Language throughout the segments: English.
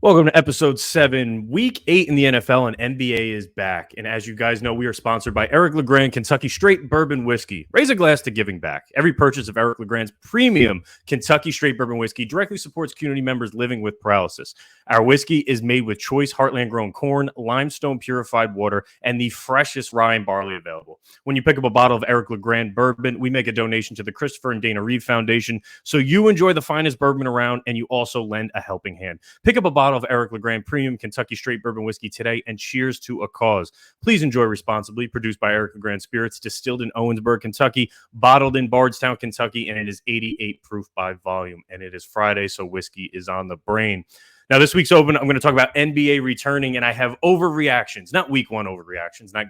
Welcome to episode 7, week 8 in the NFL, and NBA is back. And as you guys know, we are sponsored by Eric LeGrand Kentucky Straight Bourbon Whiskey. Raise a glass to giving back. Every purchase of Eric LeGrand's premium Kentucky Straight Bourbon Whiskey directly supports community members living with paralysis. Our whiskey is made with choice heartland-grown corn, limestone purified water, and the freshest rye and barley available. When you pick up a bottle of Eric LeGrand bourbon, we make a donation to the Christopher and Dana Reeve Foundation, so you enjoy the finest bourbon around, and you also lend a helping hand. Pick up a bottle of Eric LeGrand Premium Kentucky Straight Bourbon Whiskey today, and cheers to a cause. Please enjoy responsibly. Produced by Eric LeGrand Spirits, distilled in Owensburg, Kentucky, bottled in Bardstown, Kentucky, and it is 88 proof by volume. And it is Friday, so whiskey is on the brain. Now, this week's open, I'm going to talk about NBA returning, and I have overreactions, not week one overreactions, not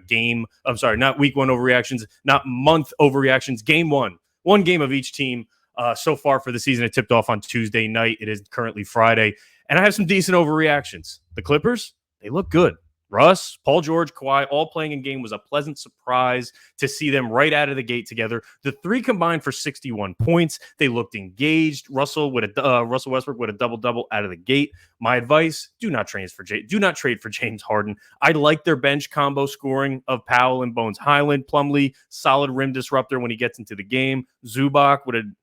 week one overreactions, not month overreactions, game one. One game of each team so far for the season. It tipped off on Tuesday night. It is currently Friday. And I have some decent overreactions. The Clippers, they look good. Russ, Paul George, Kawhi, all playing in game was a pleasant surprise to see them right out of the gate together. The three combined for 61 points. They looked engaged. Russell Westbrook with a double-double out of the gate. My advice, do not trade for James Harden. I like their bench combo scoring of Powell and Bones Highland. Plumlee, solid rim disruptor when he gets into the game. Zubac with a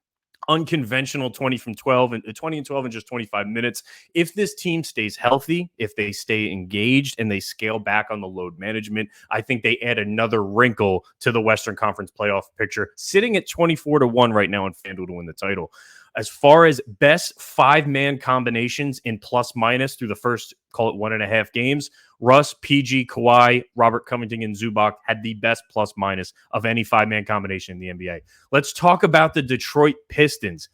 unconventional 20 and 12 in just 25 minutes. If this team stays healthy, if they stay engaged and they scale back on the load management, I think they add another wrinkle to the Western Conference playoff picture, sitting at 24-1 right now on FanDuel to win the title. As far as best five-man combinations in plus minus through the first, call it 1.5 games, Russ, PG, Kawhi, Robert Covington, and Zubac had the best plus minus of any five-man combination in the NBA. Let's talk about the Detroit Pistons.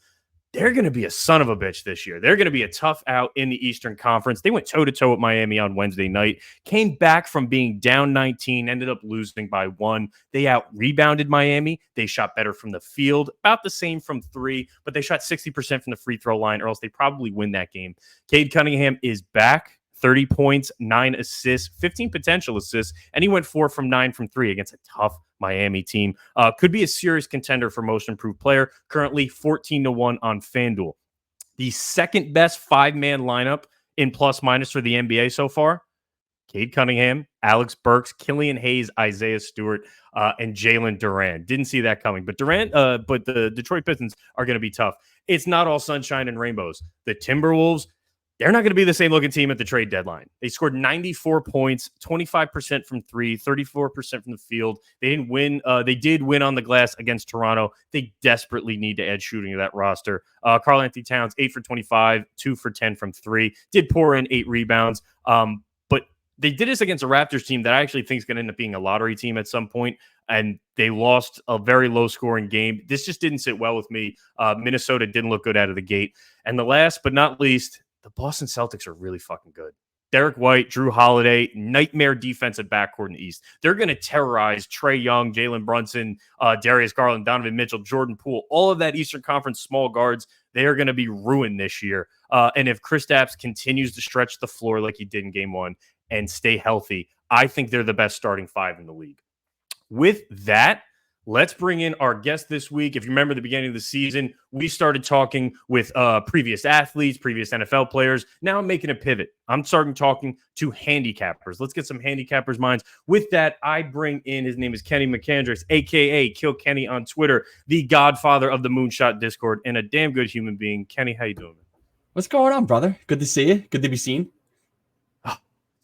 They're going to be a son of a bitch this year. They're going to be a tough out in the Eastern Conference. They went toe-to-toe with Miami on Wednesday night, came back from being down 19, ended up losing by 1. They out-rebounded Miami. They shot better from the field, about the same from 3, but they shot 60% from the free throw line, or else they probably win that game. Cade Cunningham is back. 30 points, 9 assists, 15 potential assists, and he went 4 from 9 from 3 against a tough Miami team. Could be a serious contender for most improved player, currently 14-1 on FanDuel. The second best five-man lineup in plus minus for the NBA so far, Cade Cunningham, Alex Burks, Killian Hayes, Isaiah Stewart, and Jalen Duran. Didn't see that coming, but the Detroit Pistons are going to be tough. It's not all sunshine and rainbows. The Timberwolves, they're not going to be the same looking team at the trade deadline. They scored 94 points, 25% from 3, 34% from the field. They didn't win. They did win on the glass against Toronto. They desperately need to add shooting to that roster. Karl Anthony Towns, 8 for 25, 2 for 10 from 3. Did pour in 8 rebounds. But they did this against a Raptors team that I actually think is going to end up being a lottery team at some point. And they lost a very low-scoring game. This just didn't sit well with me. Minnesota didn't look good out of the gate. And the last but not least, the Boston Celtics are really fucking good. Derek White, Drew Holiday, nightmare defensive backcourt in the East. They're going to terrorize Trae Young, Jalen Brunson, Darius Garland, Donovan Mitchell, Jordan Poole, all of that Eastern Conference small guards. They are going to be ruined this year. And if Kristaps continues to stretch the floor like he did in game 1 and stay healthy, I think they're the best starting 5 in the league. With that, let's bring in our guest this week. If you remember the beginning of the season, we started talking with previous athletes, previous NFL players. Now I'm making a pivot. I'm starting talking to handicappers. Let's get some handicappers' minds. With that, I bring in, his name is Kenny McAndress, a.k.a. Kiilkenny on Twitter, the godfather of the Moonshot Discord, and a damn good human being. Kenny, how you doing? What's going on, brother? Good to see you. Good to be seen. Oh,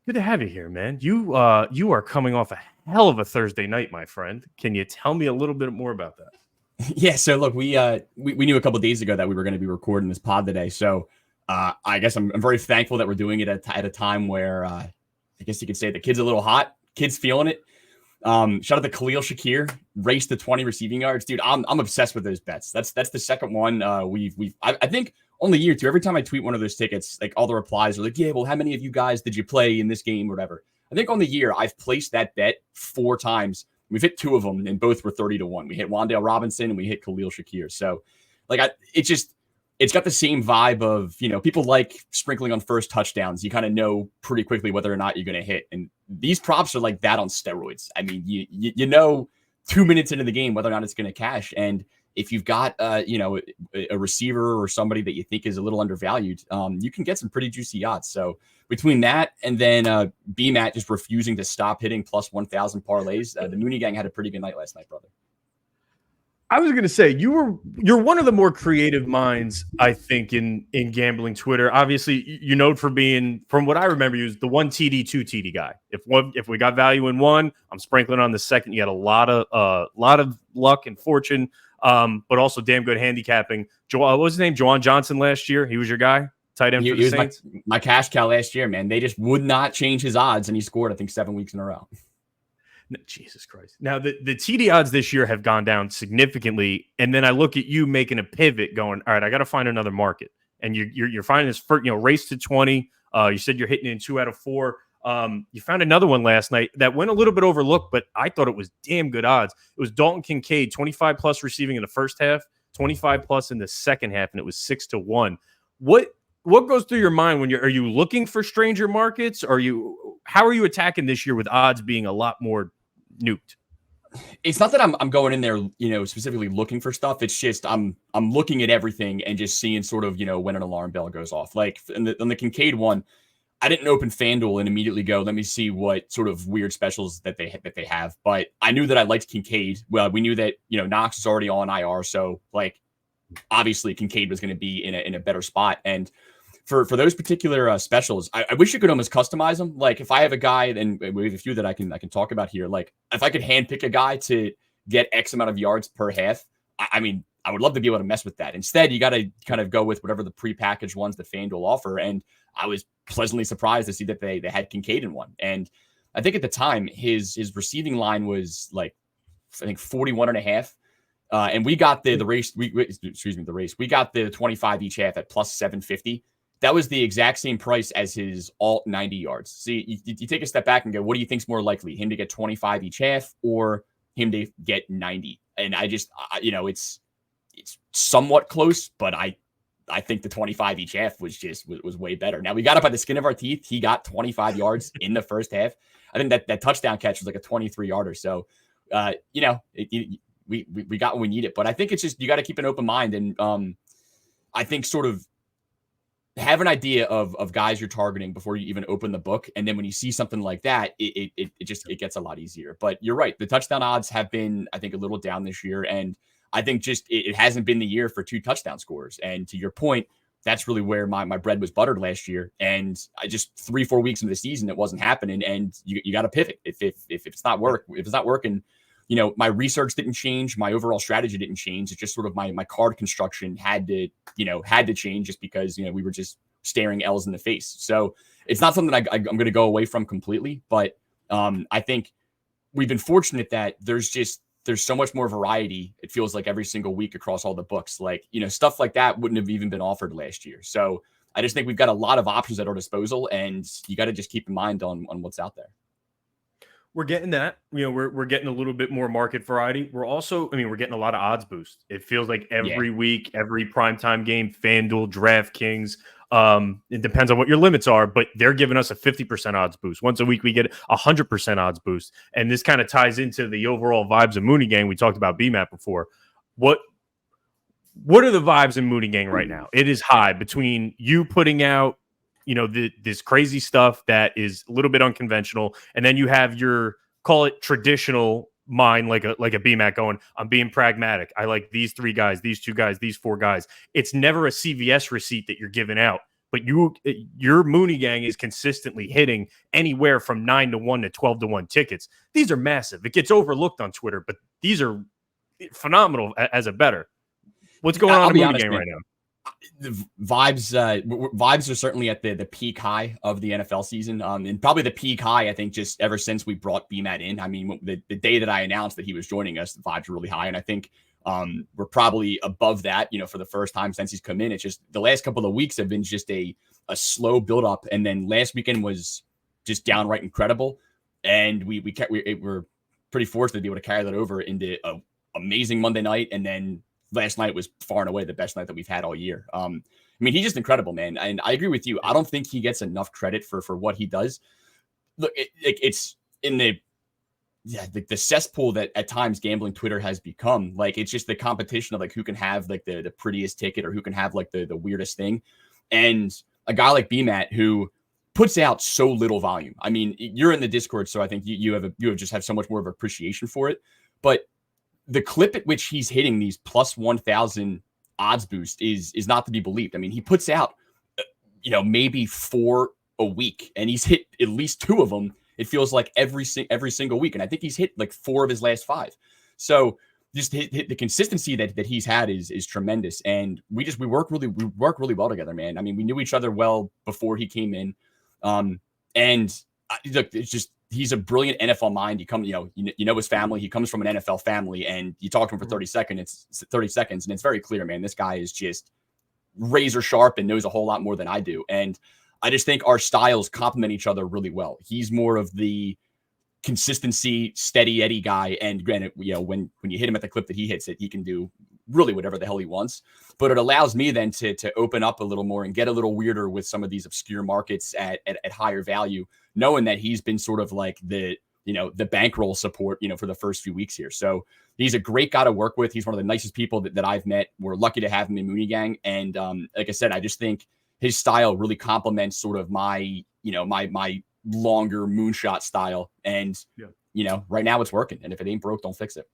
good to have you here, man. You are coming off a hell of a Thursday night, my friend. Can you tell me a little bit more about that? Yeah, so look, we knew a couple of days ago that we were going to be recording this pod today. So I guess I'm very thankful that we're doing it at a time where I guess you could say the kid's a little hot. Kid's feeling it. Shout out to Khalil Shakir, race to 20 receiving yards, dude. I'm obsessed with those bets. That's the second one I think on the year too. Every time I tweet one of those tickets, like all the replies are like, yeah, well, how many of you guys did you play in this game or whatever? I think on the year I've placed that bet 4 times. We've hit 2 of them, and both were 30-1. We hit Wan'Dale Robinson and we hit Khalil Shakir. So, it's got the same vibe of, people like sprinkling on first touchdowns. You kind of know pretty quickly whether or not you're going to hit. And these props are like that on steroids. I mean, you know 2 minutes into the game whether or not it's going to cash. And if you've got, a receiver or somebody that you think is a little undervalued, you can get some pretty juicy odds. So between that and then BMAT just refusing to stop hitting plus 1,000 parlays, the Mooney Gang had a pretty good night last night, brother. I was going to say you're one of the more creative minds, I think, in gambling Twitter. Obviously, you know for being, from what I remember, you was the 1 TD, 2 TD guy. If we got value in one, I'm sprinkling on the second. You had a lot of luck and fortune, but also damn good handicapping. What was his name? Juwan Johnson last year. He was your guy, tight end for the Saints. My cash cow last year, man. They just would not change his odds, and he scored, I think, 7 weeks in a row. Jesus Christ. Now, the TD odds this year have gone down significantly. And then I look at you making a pivot going, all right, I got to find another market. And you're finding this first, race to 20. You said you're hitting it in 2 out of 4. You found another one last night that went a little bit overlooked, but I thought it was damn good odds. It was Dalton Kincaid, 25 plus receiving in the first half, 25 plus in the second half, and it was 6-1. What goes through your mind when are you looking for stranger markets? How are you attacking this year with odds being a lot more nuked? It's not that I'm going in there, specifically looking for stuff. It's just I'm looking at everything and just seeing sort of, when an alarm bell goes off. Like on the Kincaid one, I didn't open FanDuel and immediately go, let me see what sort of weird specials that they have. But I knew that I liked Kincaid. Well, we knew that, Knox is already on IR. So like, obviously Kincaid was going to be in a better spot. And for those particular specials, I wish you could almost customize them. Like if I have a guy, and we have a few that I can talk about here. Like if I could handpick a guy to get X amount of yards per half, I mean, I would love to be able to mess with that. Instead, you got to kind of go with whatever the prepackaged ones that FanDuel offer. And I was pleasantly surprised to see that they had Kincaid in one. And I think at the time his receiving line was like, I think 41.5. And we got the race. We got the 25 each half at plus 750. That was the exact same price as his alt 90 yards. See, you take a step back and go, what do you think's more likely, him to get 25 each half or him to get 90? And I just, it's somewhat close, but I think the 25 each half was way better. Now we got it by the skin of our teeth. He got 25 yards in the first half. I think that touchdown catch was like a 23 yarder. So, we got what we needed, but I think it's just, you got to keep an open mind. And I think sort of have an idea of guys you're targeting before you even open the book. And then when you see something like that, it gets a lot easier. But you're right. The touchdown odds have been, I think, a little down this year. And I think just it hasn't been the year for 2 touchdown scores. And to your point, that's really where my bread was buttered last year. And I just 3-4 weeks into the season, it wasn't happening. And you got to pivot if it's not working. My research didn't change. My overall strategy didn't change. It's just sort of my card construction had to change just because, we were just staring L's in the face. So it's not something I'm going to go away from completely. But I think we've been fortunate that there's so much more variety. It feels like every single week across all the books, like, stuff like that wouldn't have even been offered last year. So I just think we've got a lot of options at our disposal, and you got to just keep in mind on what's out there. We're getting that. We're getting a little bit more market variety. We're also, we're getting a lot of odds boost. It feels like every week, every primetime game, FanDuel, DraftKings. It depends on what your limits are, but they're giving us a 50% odds boost. Once a week, we get 100% odds boost. And this kind of ties into the overall vibes of Mooney Gang. We talked about BMAP before. What are the vibes in Mooney Gang right now? It is high between you putting out this crazy stuff that is a little bit unconventional. And then you have your, call it traditional mind, like a BMAC going, I'm being pragmatic. I like these 3 guys, these 2 guys, these 4 guys. It's never a CVS receipt that you're giving out, but your Mooney Gang is consistently hitting anywhere from 9-1 to 12-1 tickets. These are massive. It gets overlooked on Twitter, but these are phenomenal as a bettor. What's going on in Mooney Gang right now? The vibes are certainly at the peak high of the NFL season, and probably the peak high, I think, just ever since we brought BMAT in. I mean, the day that I announced that he was joining us, the vibes were really high, and I think we're probably above that, for the first time since he's come in. It's just the last couple of weeks have been just a slow build up, and then last weekend was just downright incredible, and we're pretty fortunate to be able to carry that over into an amazing Monday night, and then last night was far and away the best night that we've had all year. He's just incredible, man. And I agree with you. I don't think he gets enough credit for what he does. Look, it's in the yeah, the cesspool that at times gambling Twitter has become. Like, it's just the competition of like who can have like the prettiest ticket or who can have like the weirdest thing. And a guy like BMAT who puts out so little volume. I mean, you're in the Discord, so I think you have just have so much more of appreciation for it. But the clip at which he's hitting these plus 1,000 odds boost is not to be believed. I mean, he puts out, maybe 4 a week, and he's hit at least 2 of them. It feels like every single week, and I think he's hit like 4 of his last 5. So just hit the consistency that he's had is tremendous, and we work really well together, man. I mean, we knew each other well before he came in, and look, it's just he's a brilliant NFL mind. He comes, his family. He comes from an NFL family, and you talk to him for 30 seconds, and it's very clear, man. This guy is just razor sharp and knows a whole lot more than I do, and I just think our styles complement each other really well. He's more of the consistency, steady Eddie guy. And granted, when you hit him at the clip that he hits it, he can do really whatever the hell he wants. But it allows me then to open up a little more and get a little weirder with some of these obscure markets at higher value, knowing that he's been sort of like the bankroll support, for the first few weeks here. So he's a great guy to work with. He's one of the nicest people that I've met. We're lucky to have him in Mooney Gang. And like I said, I just think his style really complements sort of my longer Moonshot style. And, right now it's working. And if it ain't broke, don't fix it.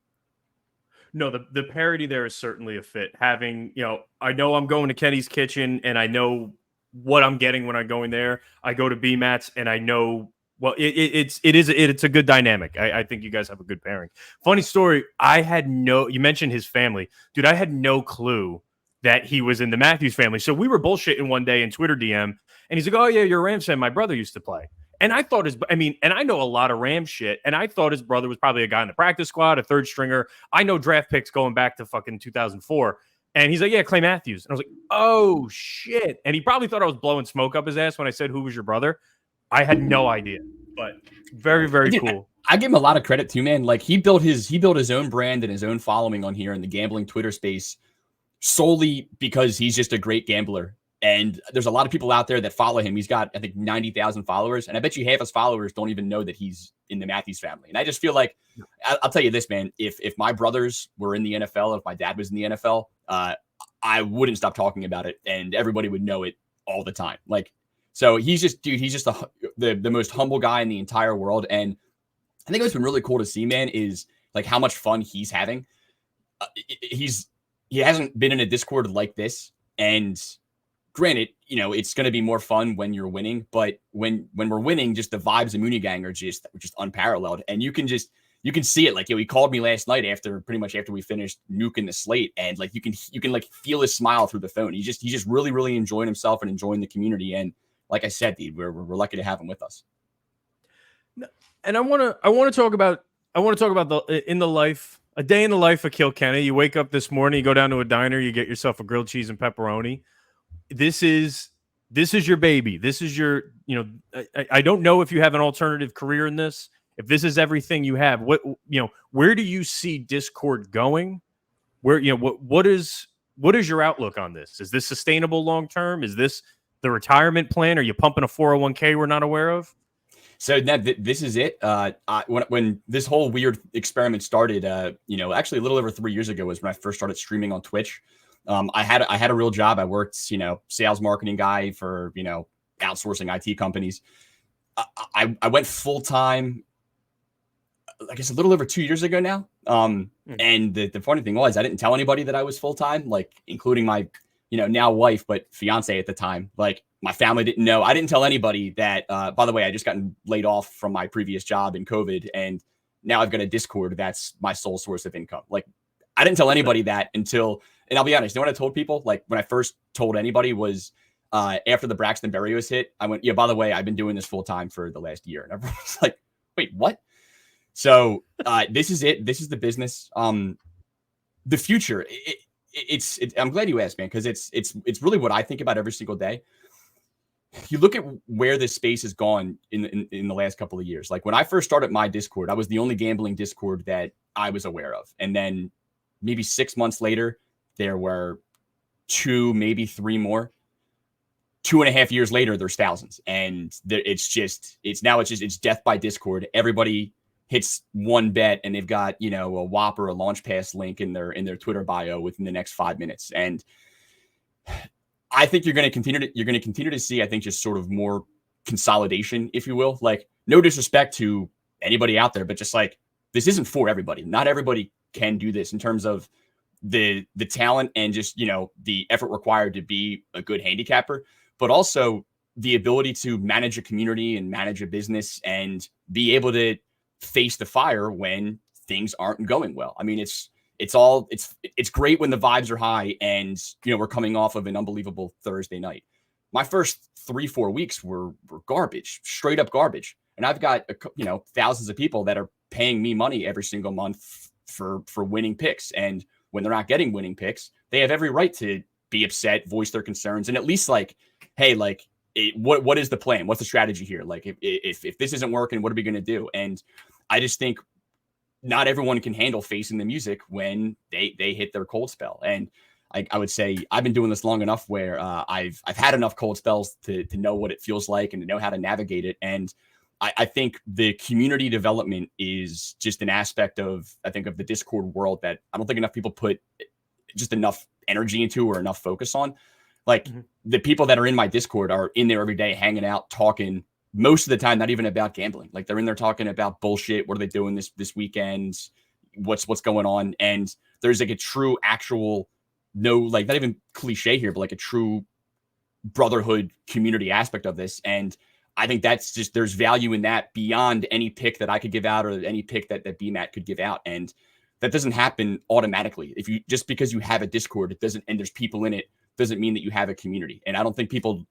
No, the parody there is certainly a fit. Having, I know I'm going to Kenny's Kitchen and I know what I'm getting when I'm going there. I go to BMAT's and I know, well, it's a good dynamic. I think you guys have a good pairing. Funny story. You mentioned his family. Dude, I had no clue that he was in the Matthews family. So we were bullshitting one day in Twitter DM, and he's like, "Oh yeah, you're a Rams fan. My brother used to play." And I thought and I know a lot of Rams shit, and I thought his brother was probably a guy in the practice squad, a third stringer. I know draft picks going back to fucking 2004. And he's like, "Yeah, Clay Matthews." And I was like, "Oh shit." And he probably thought I was blowing smoke up his ass when I said, "Who was your brother?" I had no idea, but very, very cool. I give him a lot of credit too, man. Like he built his own brand and his own following on here in the gambling Twitter space solely because he's just a great gambler. And there's a lot of people out there that follow him. He's got, I think, 90,000 followers. And I bet you half his followers don't even know that he's in the Matthews family. And I just feel like, I'll tell you this, man, if my brothers were in the NFL, if my dad was in the NFL, I wouldn't stop talking about it. And everybody would know it all the time. Like, so he's just the most humble guy in the entire world. And I think what's been really cool to see, man, is like how much fun he's having. He hasn't been in a Discord like this. And granted, it's going to be more fun when you're winning, but when we're winning, just the vibes of Mooney Gang are just unparalleled. And you can see it. Like, he called me last night after we finished nuking the slate. And like, you can like feel his smile through the phone. He's just really, really enjoying himself and enjoying the community. And like I said, dude, we're lucky to have him with us. And I want to talk about a day in the life of Kiilkenny. You wake up this morning, you go down to a diner, you get yourself a grilled cheese and pepperoni. This is your baby. This is your, I don't know if you have an alternative career in this. If this is everything you have, where do you see Discord going? Where, what is your outlook on this? Is this sustainable long term? Is this the retirement plan? Are you pumping a 401k we're not aware of? So this is it. When this whole weird experiment started, actually a little over 3 years ago was when I first started streaming on Twitch. I had a real job. I worked, sales marketing guy for, outsourcing IT companies. I went full time, I guess a little over 2 years ago now. And the funny thing was I didn't tell anybody that I was full time, like including my, now wife, but fiance at the time. Like my family didn't know. I didn't tell anybody that, by the way, I just gotten laid off from my previous job in COVID. And now I've got a Discord. That's my sole source of income. Like I didn't tell anybody that until, and I'll be honest, what I told people, like when I first told anybody was after the Braxton Berrios hit, I went, yeah, by the way, I've been doing this full time for the last year. And everyone was like, wait, what? So this is it. This is the business. The future. I'm glad you asked, man, because it's really what I think about every single day. You look at where this space has gone in the last couple of years. Like when I first started my Discord, I was the only gambling Discord that I was aware of. And then maybe 6 months later, there were 2, maybe 3 more. 2.5 years later, there's thousands. And it's death by Discord. Everybody hits one bet and they've got, you know, a WAP or a launch pass link in their Twitter bio within the next 5 minutes. And I think you're going to continue to see, I think, just sort of more consolidation, if you will. Like, no disrespect to anybody out there, but just like, this isn't for everybody. Not everybody can do this in terms of the talent and just, you know, the effort required to be a good handicapper, but also the ability to manage a community and manage a business and be able to face the fire when things aren't going well. I mean, it's great when the vibes are high and, you know, we're coming off of an unbelievable Thursday night. My first 3-4 weeks were garbage, straight up garbage. And I've got, you know, thousands of people that are paying me money every single month for winning picks. And when they're not getting winning picks, they have every right to be upset, voice their concerns, and at least like, hey, like, what is the plan? What's the strategy here? Like, if this isn't working, what are we going to do? And I just think not everyone can handle facing the music when they hit their cold spell. And I would say I've been doing this long enough where I've had enough cold spells to know what it feels like and to know how to navigate it. And I think the community development is just an aspect of, I think, of the Discord world that I don't think enough people put just enough energy into or enough focus on. Like, the people that are in my Discord are in there every day, hanging out, talking, most of the time, not even about gambling. Like, they're in there talking about bullshit. What are they doing this weekend? What's going on? And there's like a true, actual, no, like, not even cliche here, but like a true brotherhood community aspect of this. And I think that's just, there's value in that beyond any pick that I could give out or any pick that BMAT could give out. And that doesn't happen automatically. If you, just because you have a Discord, it doesn't, and there's people in it, doesn't mean that you have a community. And I don't think people,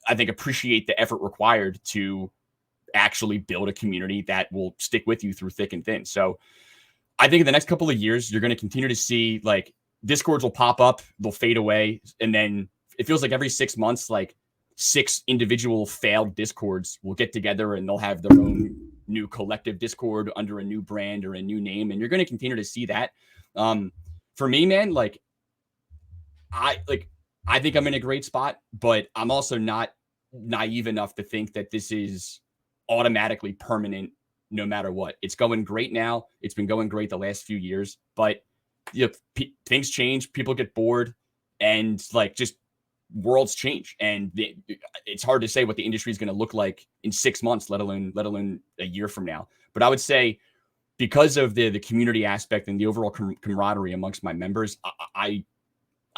I think, appreciate the effort required to actually build a community that will stick with you through thick and thin. So I think in the next couple of years, you're going to continue to see like Discords will pop up, they'll fade away. And then it feels like every 6 months, like 6 individual failed Discords will get together and they'll have their own new collective Discord under a new brand or a new name. And you're going to continue to see that. For me, man, like, I think I'm in a great spot, but I'm also not naive enough to think that this is automatically permanent no matter what. It's going great now. It's been going great the last few years, but you know, things change, people get bored, and like, just worlds change. And it's hard to say what the industry is going to look like in 6 months, let alone a year from now. But I would say, because of the community aspect and the overall camaraderie amongst my members, I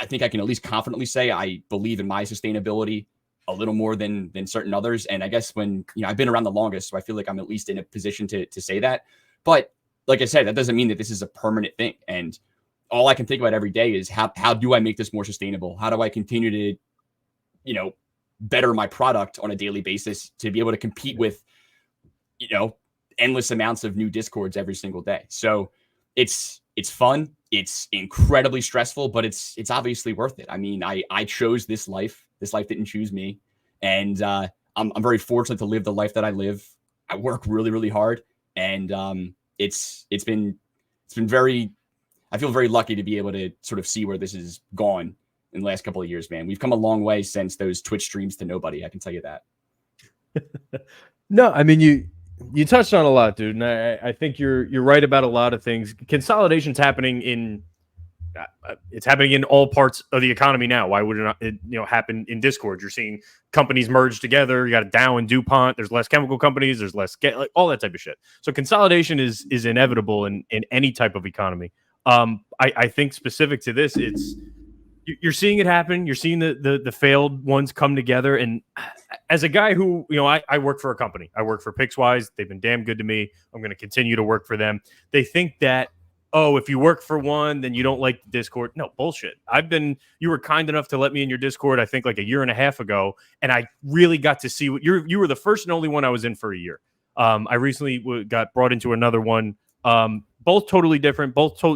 think I can at least confidently say I believe in my sustainability a little more than certain others. And I guess when, you know, I've been around the longest, so I feel like I'm at least in a position to say that. But like I said, that doesn't mean that this is a permanent thing. And all I can think about every day is how do I make this more sustainable? How do I continue to, you know, better my product on a daily basis to be able to compete with, you know, endless amounts of new Discords every single day. So it's fun. It's incredibly stressful, but it's obviously worth it. I mean, I chose this life. This life didn't choose me. And I'm very fortunate to live the life that I live. I work really, really hard. And it's been very, I feel very lucky to be able to sort of see where this has gone in the last couple of years, man. We've come a long way since those Twitch streams to nobody. I can tell you that. No, I mean, you touched on a lot, dude, and I think you're right about a lot of things. Consolidation's happening in it's happening in all parts of the economy now. Why would it not happen in Discord? You're seeing companies merge together. You got a Dow and DuPont. There's less chemical companies. There's less like all that type of shit. So consolidation is inevitable in any type of economy. I think specific to this, you're seeing it happen. You're seeing the failed ones come together. And as a guy who, you know, I work for a company. I work for Pixwise. They've been damn good to me. I'm going to continue to work for them. They think that, oh, if you work for one, then you don't like the Discord. No, bullshit. You were kind enough to let me in your Discord, I think like a year and a half ago. And I really got to see what you were the first and only one I was in for a year. I recently got brought into another one. Both totally different,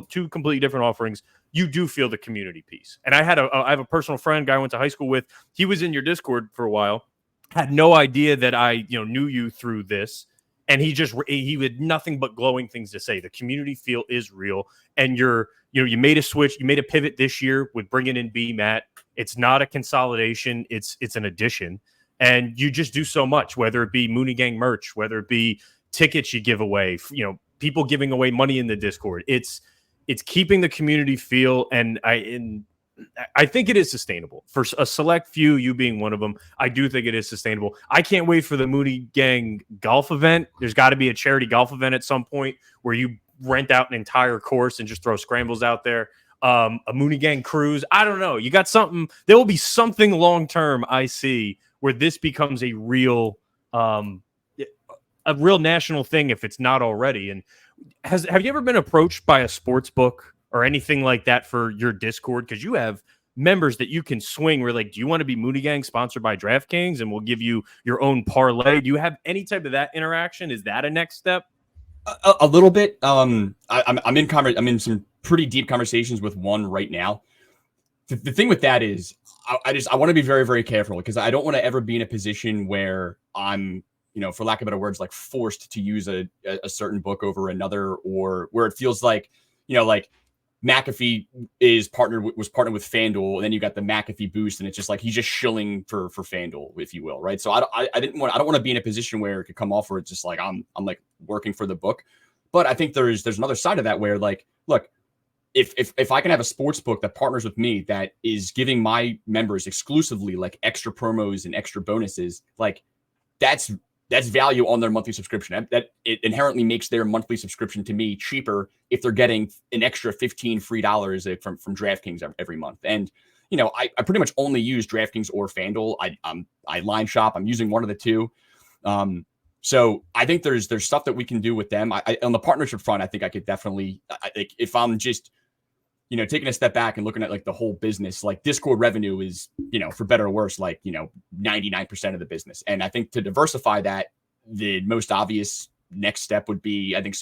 two completely different offerings. You do feel the community piece. And I have a personal friend, guy I went to high school with. He was in your Discord for a while. Had no idea that I, knew you through this. And he had nothing but glowing things to say. The community feel is real. And you made a switch. You made a pivot this year with bringing in BMAT. It's not a consolidation. It's an addition. And you just do so much, whether it be Mooney Gang merch, whether it be tickets you give away, people giving away money in the Discord. It's keeping the community feel, and I think it is sustainable for a select few, you being one of them. I do think it is sustainable. I can't wait for the Mooney Gang golf event. There's got to be a charity golf event at some point where you rent out an entire course and just throw scrambles out there. A Mooney Gang cruise. I don't know. You got something. There will be something long term, I see, where this becomes a real national thing if it's not already. And have you ever been approached by a sports book or anything like that for your Discord? Because you have members that you can swing where, like, do you want to be Mooney Gang sponsored by DraftKings and we'll give you your own parlay? Do you have any type of that interaction? Is that a next step? A little bit. I'm in some pretty deep conversations with one right now. The thing with that is I want to be very, very careful because I don't want to ever be in a position where I'm, for lack of better words, like forced to use a certain book over another, or where it feels like, like McAfee was partnered with FanDuel, and then you got the McAfee boost, and it's just like he's just shilling for FanDuel, if you will, right? So I don't want to be in a position where it could come off where it's just like I'm like working for the book. But I think there's another side of that where, like, look, if I can have a sports book that partners with me that is giving my members exclusively like extra promos and extra bonuses, like that's value on their monthly subscription. That it inherently makes their monthly subscription to me cheaper if they're getting an extra $15 free from DraftKings every month. And I pretty much only use DraftKings or FanDuel. I line shop. I'm using one of the two. So I think there's stuff that we can do with them. I on the partnership front, I think I could definitely, if I'm just taking a step back and looking at like the whole business, like Discord revenue is, for better or worse, like, 99% of the business. And I think to diversify that, the most obvious next step would be, I think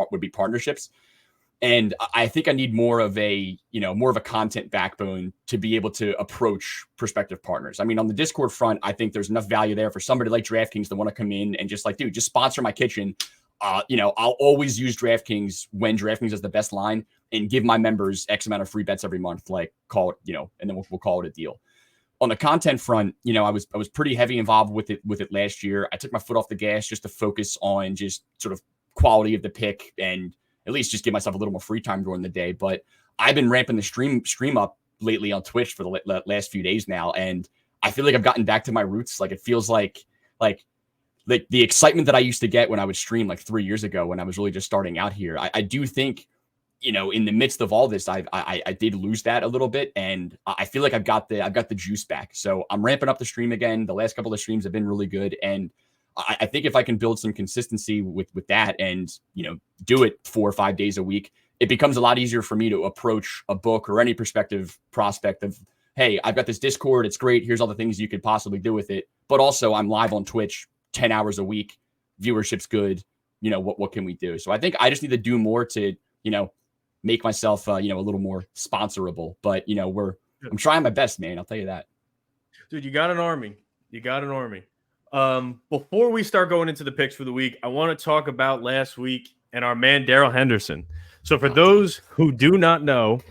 would be partnerships. And I think I need more of a content backbone to be able to approach prospective partners. I mean, on the Discord front, I think there's enough value there for somebody like DraftKings to want to come in and just like, dude, just sponsor my kitchen. I'll always use DraftKings when DraftKings has the best line and give my members X amount of free bets every month, like call it, and then we'll call it a deal. On the content front, I was pretty heavy involved with it last year. I took my foot off the gas just to focus on just sort of quality of the pick and at least just give myself a little more free time during the day. But I've been ramping the stream up lately on Twitch for the last few days now. And I feel like I've gotten back to my roots. Like it feels like the excitement that I used to get when I would stream like 3 years ago when I was really just starting out here. I do think, in the midst of all this, I did lose that a little bit. And I feel like I've got the juice back. So I'm ramping up the stream again. The last couple of streams have been really good. And I think if I can build some consistency with that and, do it 4 or 5 days a week, it becomes a lot easier for me to approach a book or any prospective prospect of, hey, I've got this Discord. It's great. Here's all the things you could possibly do with it. But also I'm live on Twitch 10 hours a week. Viewership's good. What can we do? So I think I just need to do more to, make myself, a little more sponsorable. But, I'm trying my best, man. I'll tell you that. Dude, you got an army. Before we start going into the picks for the week, I want to talk about last week and our man, Darrell Henderson. So for those who do not know,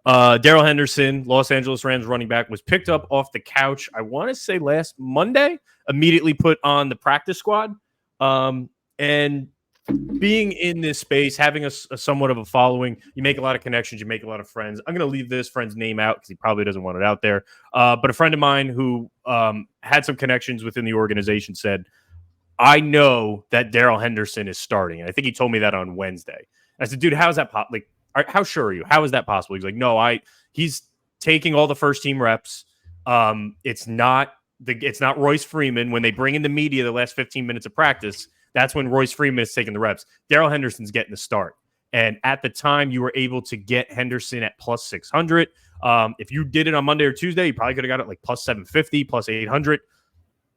Darrell Henderson, Los Angeles Rams running back, was picked up off the couch, I want to say last Monday, immediately put on the practice squad. And being in this space, having a somewhat of a following, you make a lot of connections, you make a lot of friends. I'm going to leave this friend's name out because he probably doesn't want it out there. But a friend of mine who had some connections within the organization said, I know that Darrell Henderson is starting. And I think he told me that on Wednesday. I said, dude, how is that possible? Like, how sure are you? How is that possible? He's like, no, he's taking all the first team reps. It's not Royce Freeman. When they bring in the media the last 15 minutes of practice, that's when Royce Freeman is taking the reps. Darrell Henderson's getting the start. And at the time, you were able to get Henderson at plus 600. If you did it on Monday or Tuesday, you probably could have got it like plus 750, plus 800.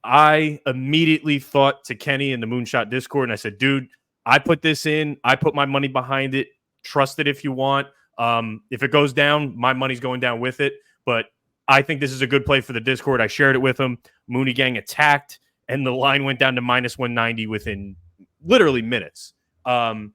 I immediately thought to Kenny in the Moonshot Discord, and I said, dude, I put this in. I put my money behind it. Trust it if you want. If it goes down, my money's going down with it. But I think this is a good play for the Discord. I shared it with him. Mooney Gang attacked, and the line went down to minus 190 within literally minutes. And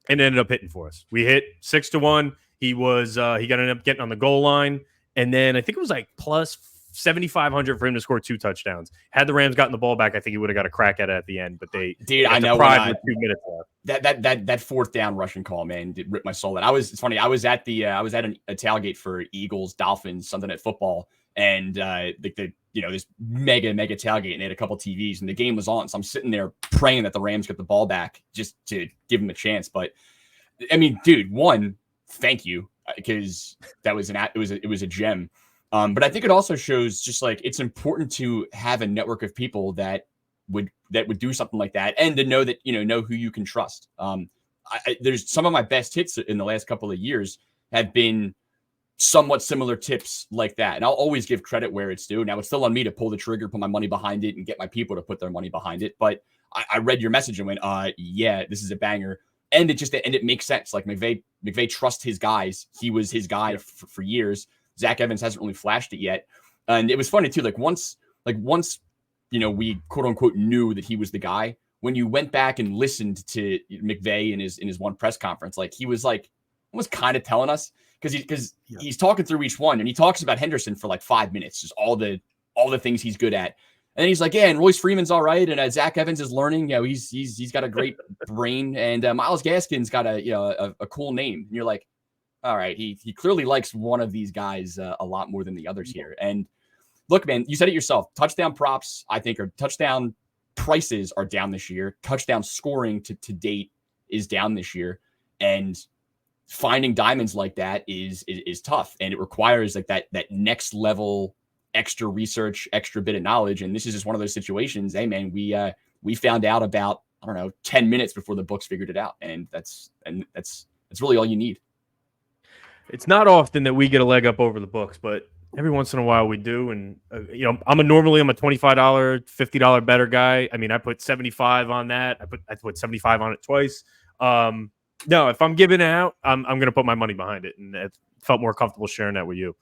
it ended up hitting for us. We hit 6-1. He ended up getting on the goal line. And then I think it was like plus 7,500 for him to score 2 touchdowns. Had the Rams gotten the ball back, I think he would have got a crack at it at the end. But they I know deprived with 2 minutes left. That fourth down rushing call, man, did rip my soul out. It's funny. I was at a tailgate for Eagles Dolphins Sunday Night Football, and this mega tailgate, and they had a couple TVs, and the game was on. So I'm sitting there praying that the Rams get the ball back just to give them a chance. But I mean, dude, one, thank you, because that was it was a gem. But I think it also shows just like it's important to have a network of people that would do something like that, and to know that know who you can trust. There's some of my best hits in the last couple of years have been somewhat similar tips like that, and I'll always give credit where it's due. Now it's still on me to pull the trigger, put my money behind it, and get my people to put their money behind it. But I read your message and went, yeah, this is a banger, and it makes sense. Like McVay trusts his guys. He was his guy for years. Zach Evans hasn't really flashed it yet. And it was funny too. Like once, we quote unquote knew that he was the guy. When you went back and listened to McVay in his one press conference, like he was like almost kind of telling us, because he's talking through each one, and he talks about Henderson for like 5 minutes, just all the things he's good at. And then he's like, yeah, and Royce Freeman's all right, and Zach Evans is learning. He's got a great brain, and Myles Gaskin's got a cool name. And you're like, all right, he clearly likes one of these guys a lot more than the others here. And look, man, you said it yourself. Touchdown props, I think, or touchdown prices are down this year. Touchdown scoring to date is down this year, and finding diamonds like that is tough, and it requires like that next level extra research, extra bit of knowledge. And this is just one of those situations. Hey, man, we found out about 10 minutes before the books figured it out, and that's really all you need. It's not often that we get a leg up over the books, but every once in a while we do. And, I'm a $25, $50 better guy. I mean, I put 75 on that. I put 75 on it twice. No, if I'm giving it out, I'm going to put my money behind it. And it felt more comfortable sharing that with you.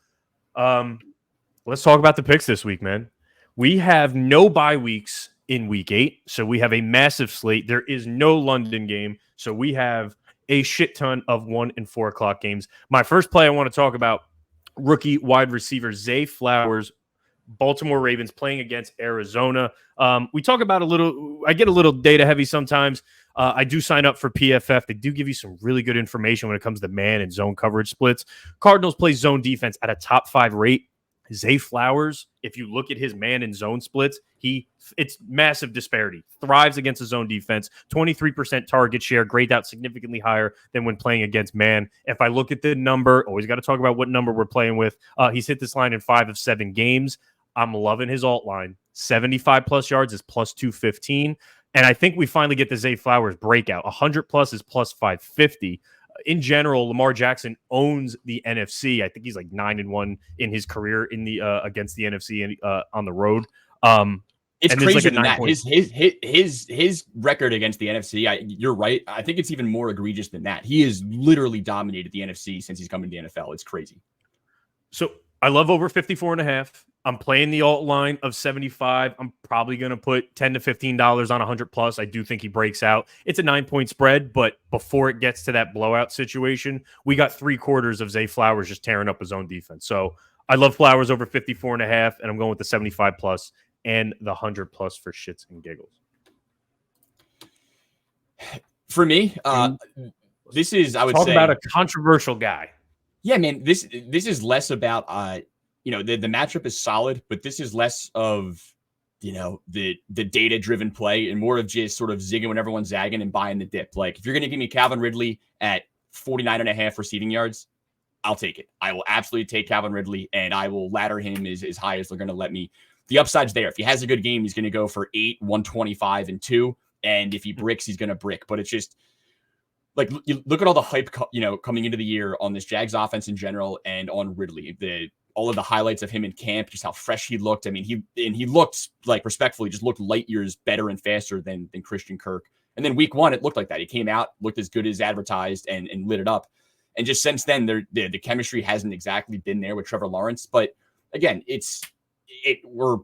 Let's talk about the picks this week, man. We have no bye weeks in week 8. So we have a massive slate. There is no London game. So we have a shit ton of 1 and 4 o'clock games. My first play I want to talk about, rookie wide receiver Zay Flowers, Baltimore Ravens playing against Arizona. We talk about I get a little data heavy sometimes. I do sign up for PFF. They do give you some really good information when it comes to man and zone coverage splits. Cardinals play zone defense at a top 5 rate. Zay Flowers, if you look at his man and zone splits, it's massive disparity. Thrives against a zone defense, 23% target share, grade out significantly higher than when playing against man. If I look at the number, always got to talk about what number we're playing with. He's hit this line in 5 of 7 games. I'm loving his alt line. 75 plus yards is plus 215. And I think we finally get the Zay Flowers breakout. 100 plus is plus 550. In general, Lamar Jackson owns the NFC. I think he's like 9-1 in his career in the against the NFC on the road. It's crazier than that. His record against the NFC. You're right. I think it's even more egregious than that. He has literally dominated the NFC since he's come into the NFL. It's crazy. So I love over 54.5. I'm playing the alt line of 75. I'm probably going to put $10 to $15 on 100 plus. I do think he breaks out. It's a 9-point spread, but before it gets to that blowout situation, we got 3/4 of Zay Flowers just tearing up his own defense. So I love Flowers over 54.5, and I'm going with the 75 plus and the 100 plus for shits and giggles. For me, this is, I would say, about a controversial guy. Yeah, man, this is less about the matchup is solid, but this is less of the data driven play and more of just sort of zigging when everyone's zagging and buying the dip. Like if you're going to give me Calvin Ridley at 49.5 receiving yards, I'll take it. I will absolutely take Calvin Ridley, and I will ladder him as high as they're going to let me. The upside's there. If he has a good game, he's going to go for 8, 125, and 2. And if he bricks, he's going to brick. But it's just like, you look at all the hype, coming into the year on this Jags offense in general and on Ridley. All of the highlights of him in camp, just how fresh he looked. I mean, he looked, like, respectfully, just looked light years better and faster than Christian Kirk. And then week 1, it looked like that. He came out, looked as good as advertised, and lit it up. And just since then, the chemistry hasn't exactly been there with Trevor Lawrence. But again, we're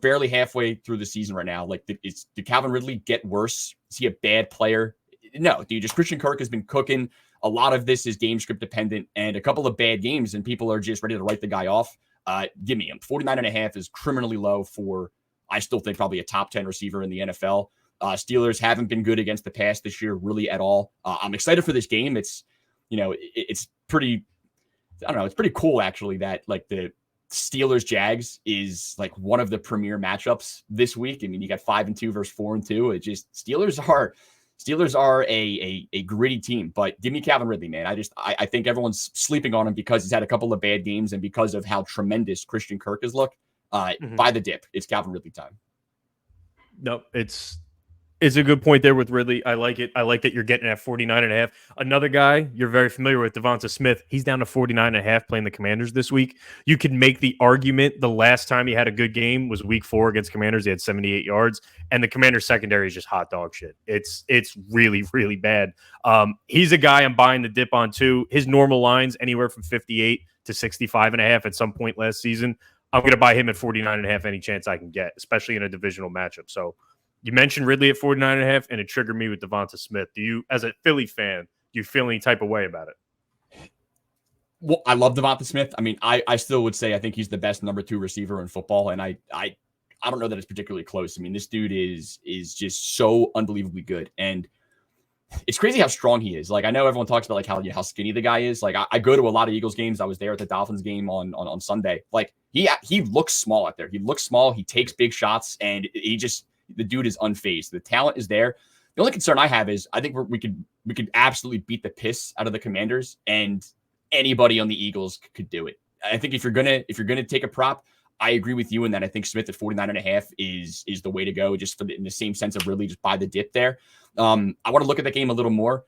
barely halfway through the season right now. Like, did Calvin Ridley get worse? Is he a bad player? No, dude. Just Christian Kirk has been cooking. A lot of this is game script dependent, and a couple of bad games, and people are just ready to write the guy off. Give me him. 49.5 is criminally low for, I still think, probably a top 10 receiver in the NFL. Steelers haven't been good against the pass this year, really at all. I'm excited for this game. It's, it's pretty, I don't know, it's pretty cool actually that like the Steelers Jags is like one of the premier matchups this week. I mean, you got 5-2 versus 4-2. It just Steelers are a gritty team, but give me Calvin Ridley, man. I think everyone's sleeping on him because he's had a couple of bad games and because of how tremendous Christian Kirk has looked. By the dip, it's Calvin Ridley time. No, it's a good point there with Ridley. I like it. I like that you're getting at 49.5. Another guy you're very familiar with, Devonta Smith, he's down to 49.5 playing the Commanders this week. You can make the argument the last time he had a good game was week 4 against Commanders. He had 78 yards, and the Commanders secondary is just hot dog shit. It's really, really bad. He's a guy I'm buying the dip on too. His normal lines anywhere from 58 to 65.5 at some point last season. I'm going to buy him at 49.5 any chance I can get, especially in a divisional matchup. So you mentioned Ridley at 49.5, and it triggered me with Devonta Smith. Do you, as a Philly fan, do you feel any type of way about it? Well, I love Devonta Smith. I mean, I still would say I think he's the best number 2 receiver in football, and I don't know that it's particularly close. I mean, this dude is just so unbelievably good, and it's crazy how strong he is. Like, I know everyone talks about like how skinny the guy is. Like, I go to a lot of Eagles games. I was there at the Dolphins game on Sunday. Like, he looks small out there. He looks small. He takes big shots, and the dude is unfazed. The talent is there. The only concern I have is I think we could absolutely beat the piss out of the Commanders, and anybody on the Eagles could do it. I think if you're gonna take a prop, I agree with you in that I think Smith at 49.5 is the way to go, just in the same sense of really just buy the dip there. I want to look at the game a little more.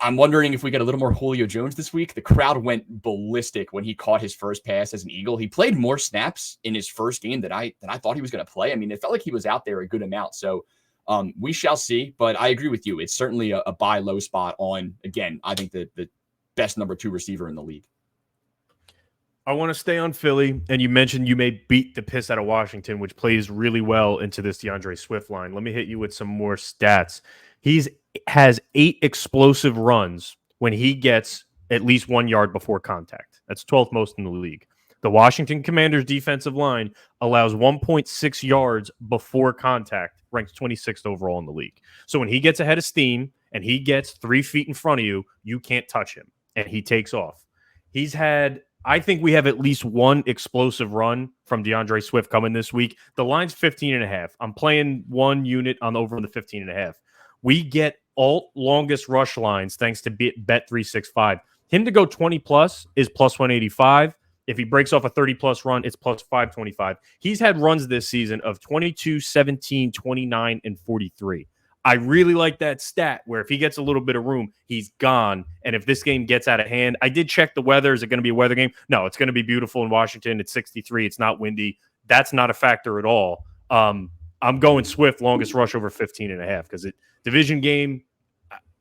I'm wondering if we get a little more Julio Jones this week. The crowd went ballistic when he caught his first pass as an Eagle. He played more snaps in his first game than I thought he was going to play. I mean, it felt like he was out there a good amount. So we shall see. But I agree with you. It's certainly a buy low spot on, again, I think the best number 2 receiver in the league. I want to stay on Philly, and you mentioned you may beat the piss out of Washington, which plays really well into this DeAndre Swift line. Let me hit you with some more stats. He has 8 explosive runs when he gets at least 1 yard before contact. That's 12th most in the league. The Washington Commanders defensive line allows 1.6 yards before contact, ranks 26th overall in the league. So when he gets ahead of steam and he gets 3 feet in front of you, you can't touch him, and he takes off. I think we have at least 1 explosive run from DeAndre Swift coming this week. The line's 15.5. I'm playing 1 unit on over the 15.5. We get alt longest rush lines thanks to Bet365. Him to go 20 plus is plus 185. If he breaks off a 30 plus run, it's plus 525. He's had runs this season of 22, 17, 29, and 43. I really like that stat where if he gets a little bit of room, he's gone. And if this game gets out of hand, I did check the weather. Is it going to be a weather game? No, it's going to be beautiful in Washington. It's 63. It's not windy. That's not a factor at all. I'm going Swift longest rush over 15.5 because division game.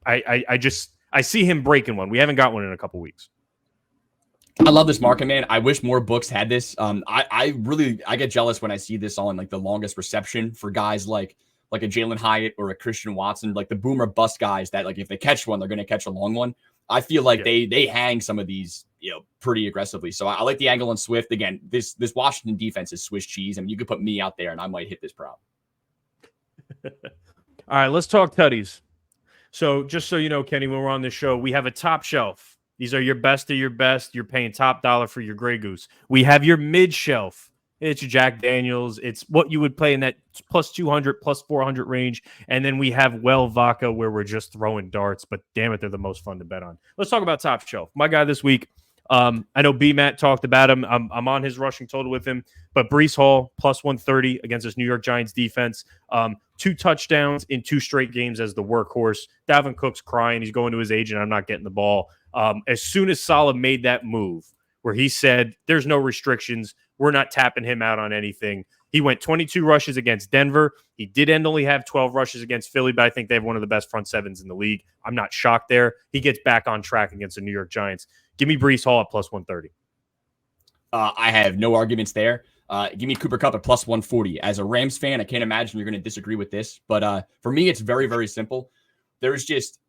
I see him breaking one. We haven't got one in a couple weeks. I love this market, man. I wish more books had this. I get jealous when I see this on like the longest reception for guys like a Jalen Hyatt or a Christian Watson, like the boomer bust guys that like if they catch one, they're going to catch a long one. I feel like they hang some of these, pretty aggressively. So I like the angle on Swift. Again, this Washington defense is Swiss cheese. I mean, you could put me out there and I might hit this prop. All right, let's talk tutties. So just so you know, Kenny, when we're on this show, we have a top shelf. These are your best of your best. You're paying top dollar for your Grey Goose. We have your mid shelf. It's your Jack Daniels. It's what you would play in that plus 200, plus 400 range. And then we have Well Vodka where we're just throwing darts, but damn it, they're the most fun to bet on. Let's talk about top shelf. My guy this week, I know B-Matt talked about him. I'm on his rushing total with him, but Breece Hall plus 130 against this New York Giants defense. 2 touchdowns in 2 straight games as the workhorse. Dalvin Cook's crying. He's going to his agent. I'm not getting the ball. As soon as Saleh made that move where he said there's no restrictions, we're not tapping him out on anything. He went 22 rushes against Denver. He did only have 12 rushes against Philly, but I think they have one of the best front sevens in the league. I'm not shocked there. He gets back on track against the New York Giants. Give me Breece Hall at plus 130. I have no arguments there. Give me Cooper Kupp at plus 140. As a Rams fan, I can't imagine you're going to disagree with this, but for me, it's very, very simple. There's just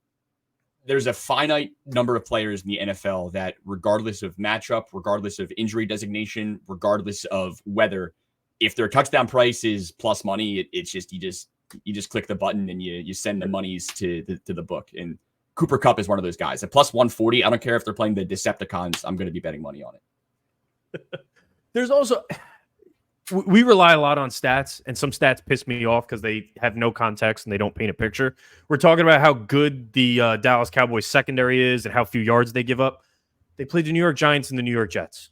there's a finite number of players in the NFL that, regardless of matchup, regardless of injury designation, regardless of weather, if their touchdown price is plus money, it's just you just click the button and you send the monies to the book. And Cooper Kupp is one of those guys. At plus 140, I don't care if they're playing the Decepticons, I'm going to be betting money on it. There's also, we rely a lot on stats, and some stats piss me off because they have no context and they don't paint a picture. We're talking about how good the Dallas Cowboys secondary is and how few yards they give up. They played the New York Giants and the New York Jets.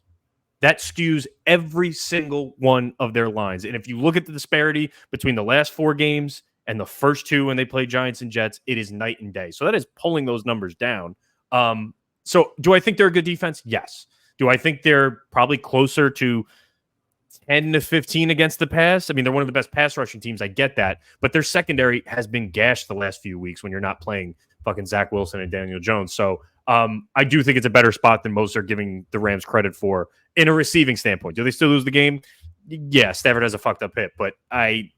That skews every single one of their lines. And if you look at the disparity between the last 4 games and the first 2 when they play Giants and Jets, it is night and day. So that is pulling those numbers down. So do I think they're a good defense? Yes. Do I think they're probably closer to 10 to 15 against the pass? I mean, they're one of the best pass rushing teams. I get that. But their secondary has been gashed the last few weeks when you're not playing fucking Zach Wilson and Daniel Jones. So I do think it's a better spot than most are giving the Rams credit for in a receiving standpoint. Do they still lose the game? Yeah, Stafford has a fucked up hit, but I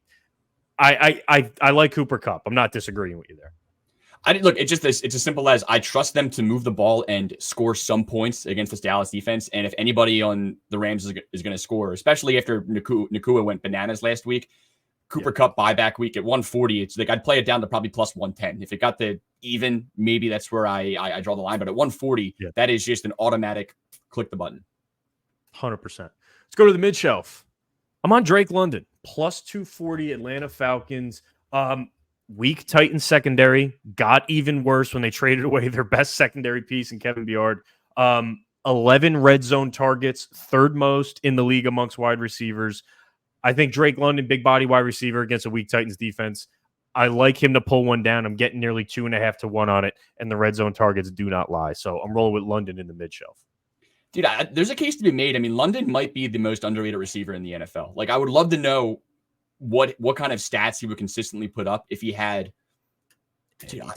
like Cooper Kupp. I'm not disagreeing with you there. Look, it's as simple as I trust them to move the ball and score some points against this Dallas defense. And if anybody on the Rams is going to score, especially after Nakua went bananas last week, Cooper Kupp buyback week at 140, it's like I'd play it down to probably plus 110. If it got the even, maybe that's where I draw the line. But at 140, that is just an automatic click the button. 100%. Let's go to the mid shelf. I'm on Drake London, plus 240 Atlanta Falcons. Weak Titans secondary got even worse when they traded away their best secondary piece in Kevin Byard. 11 red zone targets, 3rd most in the league amongst wide receivers. I think Drake London, big body wide receiver against a weak Titans defense. I like him to pull one down. I'm getting nearly 2.5 to 1 on it, and the red zone targets do not lie. So I'm rolling with London in the mid shelf. Dude, there's a case to be made. I mean, London might be the most underrated receiver in the NFL. Like, I would love to know what kind of stats he would consistently put up if he had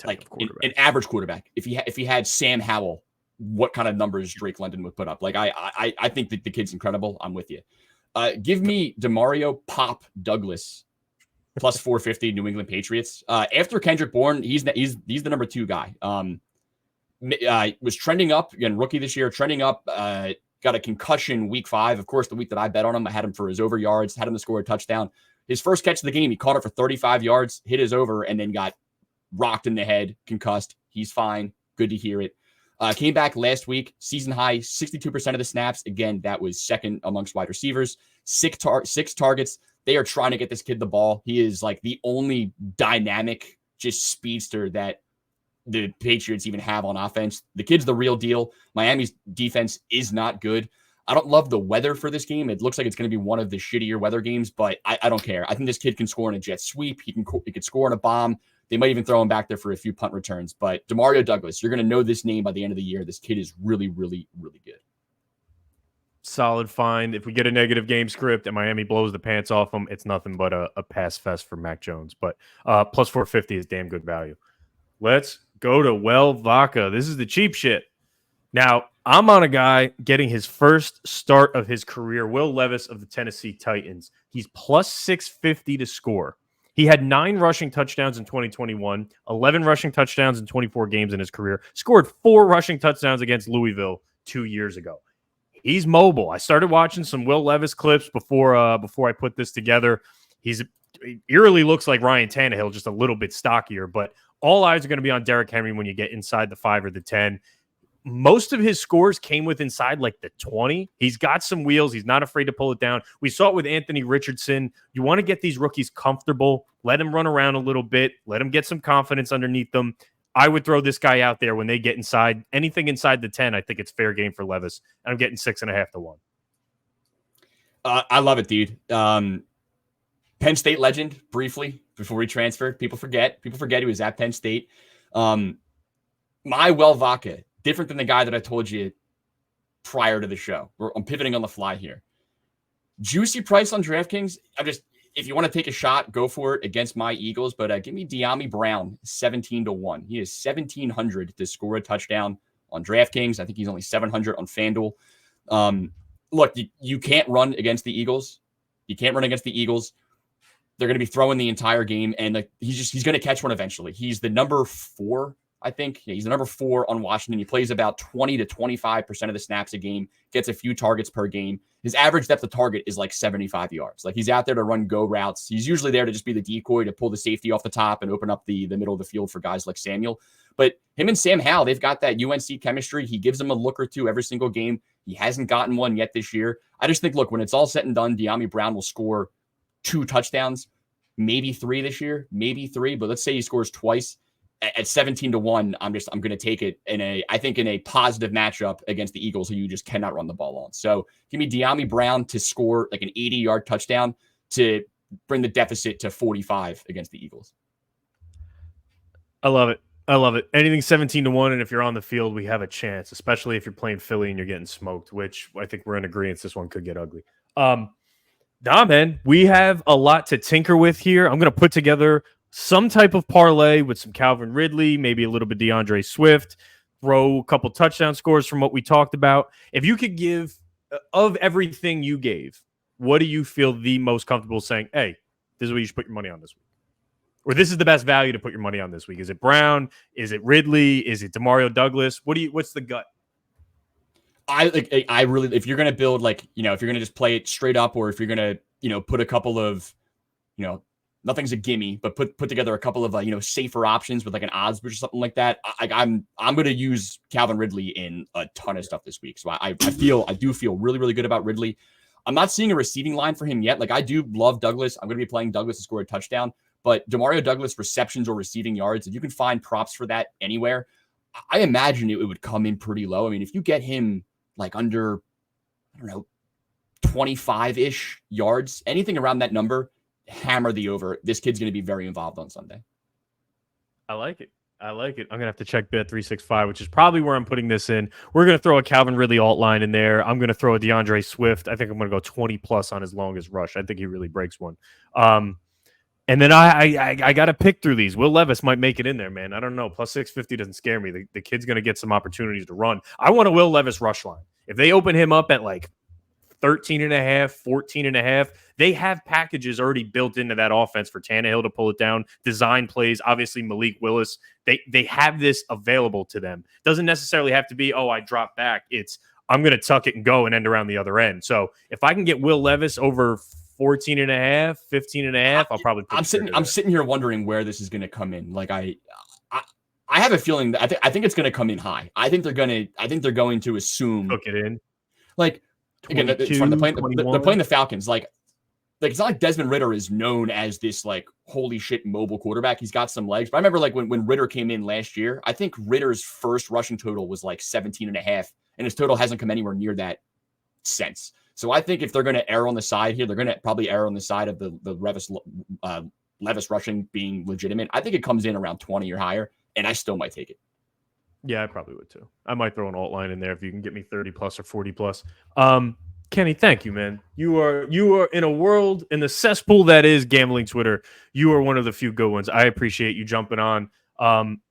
like an average quarterback. If he had Sam Howell, what kind of numbers Drake London would put up. Like, I think that the kid's incredible. I'm with you. Give me DeMario Pop Douglas plus 450 New England Patriots. After Kendrick Bourne, he's the number 2 guy. Was trending up again, rookie this year, trending up. Got a concussion week 5. Of course, the week that I bet on him, I had him for his over yards, had him to score a touchdown. His first catch of the game, he caught it for 35 yards, hit his over, and then got rocked in the head, concussed. He's fine. Good to hear it. Came back last week, season high, 62% of the snaps. Again, that was second amongst wide receivers. 6 targets. They are trying to get this kid the ball. He is like the only dynamic, just speedster that the Patriots even have on offense. The kid's the real deal. Miami's defense is not good. I don't love the weather for this game. It looks like it's going to be one of the shittier weather games, but I don't care. I think this kid can score in a jet sweep. He could score on a bomb. They might even throw him back there for a few punt returns. But DeMario Douglas, you're going to know this name by the end of the year. This kid is really, really, really good. Solid find. If we get a negative game script and Miami blows the pants off them, it's nothing but a pass fest for Mac Jones. But plus 450 is damn good value. Let's go to Well Vaca. This is the cheap shit. Now, I'm on a guy getting his first start of his career, Will Levis of the Tennessee Titans. He's plus 650 to score. He had 9 rushing touchdowns in 2021, 11 rushing touchdowns in 24 games in his career, scored 4 rushing touchdowns against Louisville 2 years ago. He's mobile. I started watching some Will Levis clips before I put this together. He eerily looks like Ryan Tannehill, just a little bit stockier, but all eyes are going to be on Derrick Henry when you get inside the 5 or the 10. Most of his scores came with inside like the 20. He's got some wheels. He's not afraid to pull it down. We saw it with Anthony Richardson. You want to get these rookies comfortable. Let him run around a little bit. Let him get some confidence underneath them. I would throw this guy out there when they get inside. Anything inside the 10, I think it's fair game for Levis. And I'm getting 6.5 to 1. I love it, dude. Penn State legend, briefly, before he transferred. People forget he was at Penn State. My Well Vaca, different than the guy that I told you prior to the show. I'm pivoting on the fly here. Juicy price on DraftKings. If you want to take a shot, go for it against my Eagles. But give me De'Ami Brown, 17 to 1. He is 1,700 to score a touchdown on DraftKings. I think he's only 700 on FanDuel. Look, you can't run against the Eagles. You can't run against the Eagles. They're going to be throwing the entire game, and he's going to catch one eventually. He's the number 4, I think. Yeah, he's the number 4 on Washington. He plays about 20 to 25% of the snaps a game, gets a few targets per game. His average depth of target is like 75 yards. Like, he's out there to run go routes. He's usually there to just be the decoy to pull the safety off the top and open up the middle of the field for guys like Samuel. But him and Sam Howell, they've got that UNC chemistry. He gives them a look or two every single game. He hasn't gotten one yet this year. I just think, look, when it's all said and done, De'Ami Brown will score 2 touchdowns, maybe 3 this year, maybe 3. But let's say he scores twice at 17-1. I'm going to take it in a positive matchup against the Eagles, who you just cannot run the ball on. So give me De'Ami Brown to score like an 80-yard touchdown to bring the deficit to 45 against the Eagles. I love it. I love it. Anything 17-1, and if you're on the field, we have a chance, especially if you're playing Philly and you're getting smoked, which I think we're in agreement this one could get ugly. Nah, man, we have a lot to tinker with here. I'm going to put together some type of parlay with some Calvin Ridley, maybe a little bit DeAndre Swift, throw a couple touchdown scores from what we talked about. If you could give, of everything you gave, what do you feel the most comfortable saying, hey, this is what you should put your money on this week? Or this is the best value to put your money on this week? Is it Brown? Is it Ridley? Is it Demario Douglas? What's the gut? I really, if you're going to build, like, if you're going to just play it straight up, or if you're going to, put a couple of, nothing's a gimme, but put together a couple of, safer options with like an odds boost or something like that. I'm going to use Calvin Ridley in a ton of stuff this week. So I do feel really, really good about Ridley. I'm not seeing a receiving line for him yet. Like, I do love Douglas. I'm going to be playing Douglas to score a touchdown. But Demario Douglas receptions or receiving yards, if you can find props for that anywhere, I imagine it would come in pretty low. I mean, if you get him like under, 25-ish yards, anything around that number, hammer the over. This kid's going to be very involved on Sunday. I like it. I'm going to have to check Bet365, which is probably where I'm putting this in. We're going to throw a Calvin Ridley alt line in there. I'm going to throw a DeAndre Swift. I think I'm going to go 20 plus on his longest rush. I think he really breaks one. And then I got to pick through these. Will Levis might make it in there, man. I don't know. Plus 650 doesn't scare me. The kid's going to get some opportunities to run. I want a Will Levis rush line. If they open him up at like 13.5, 14.5, they have packages already built into that offense for Tannehill to pull it down, design plays. Obviously, Malik Willis, they have this available to them. Doesn't necessarily have to be, I drop back. It's, I'm going to tuck it and go and end around the other end. So if I can get Will Levis over 14.5, 15.5, I'll probably put I'm sitting here wondering where this is going to come in. Like, I have a feeling that I think it's going to come in high. I think they're going to assume hook it in. Like, again, it's fun. They're playing the Falcons. Like it's not like Desmond Ridder is known as this like holy shit mobile quarterback. He's got some legs. But I remember like when Ridder came in last year, I think Ridder's first rushing total was like 17.5, and his total hasn't come anywhere near that since. So I think if they're going to err on the side here, they're going to probably err on the side of the Levis rushing being legitimate. I think it comes in around 20 or higher, and I still might take it. Yeah, I probably would too. I might throw an alt line in there if you can get me 30 plus or 40 plus. Kenny, thank you, man. You are in a world, in the cesspool that is gambling Twitter. You are one of the few good ones. I appreciate you jumping on.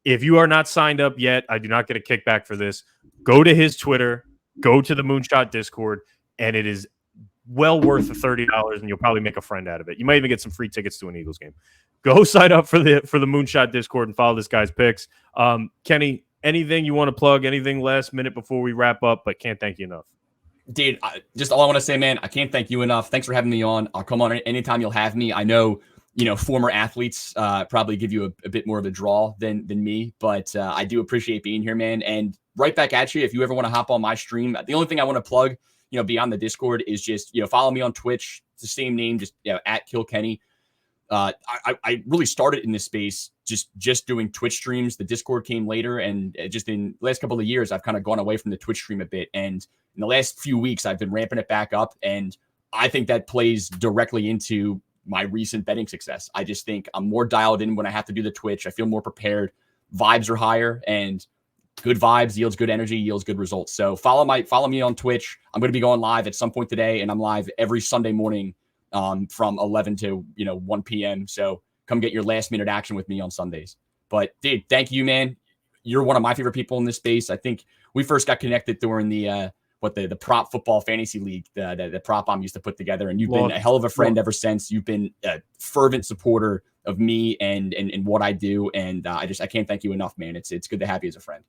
If you are not signed up yet, I do not get a kickback for this. Go to his Twitter, go to the Moonshot Discord, and it is well worth the $30, and you'll probably make a friend out of it. You might even get some free tickets to an Eagles game. Go sign up for the Moonshot Discord and follow this guy's picks. Kenny, anything you want to plug? Anything last minute before we wrap up? But can't thank you enough. Dude, just all I want to say, man, I can't thank you enough. Thanks for having me on. I'll come on anytime you'll have me. I know, former athletes probably give you a bit more of a draw than me, but I do appreciate being here, man. And right back at you. If you ever want to hop on my stream, the only thing I want to plug, beyond the Discord is just, follow me on Twitch. It's the same name, just at Kiilkenny. I really started in this space just doing Twitch streams. The Discord came later, and just in the last couple of years, I've kind of gone away from the Twitch stream a bit. And in the last few weeks, I've been ramping it back up, and I think that plays directly into my recent betting success. I just think I'm more dialed in when I have to do the Twitch. I feel more prepared. Vibes are higher, and good vibes yields good energy, yields good results. So follow me on Twitch. I'm going to be going live at some point today, and I'm live every Sunday morning from 11 to 1 p.m. So come get your last minute action with me on Sundays. But dude, thank you, man. You're one of my favorite people in this space. I think we first got connected during the what the prop football fantasy league, the prop bomb used to put together. And you've been a hell of a friend ever since. You've been a fervent supporter of me and what I do. And I can't thank you enough, man. It's good to have you as a friend.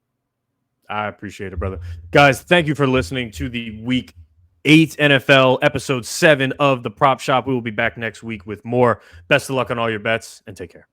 I appreciate it, brother. Guys, thank you for listening to the Week 8 NFL episode 7 of the Prop Shop. We will be back next week with more. Best of luck on all your bets and take care.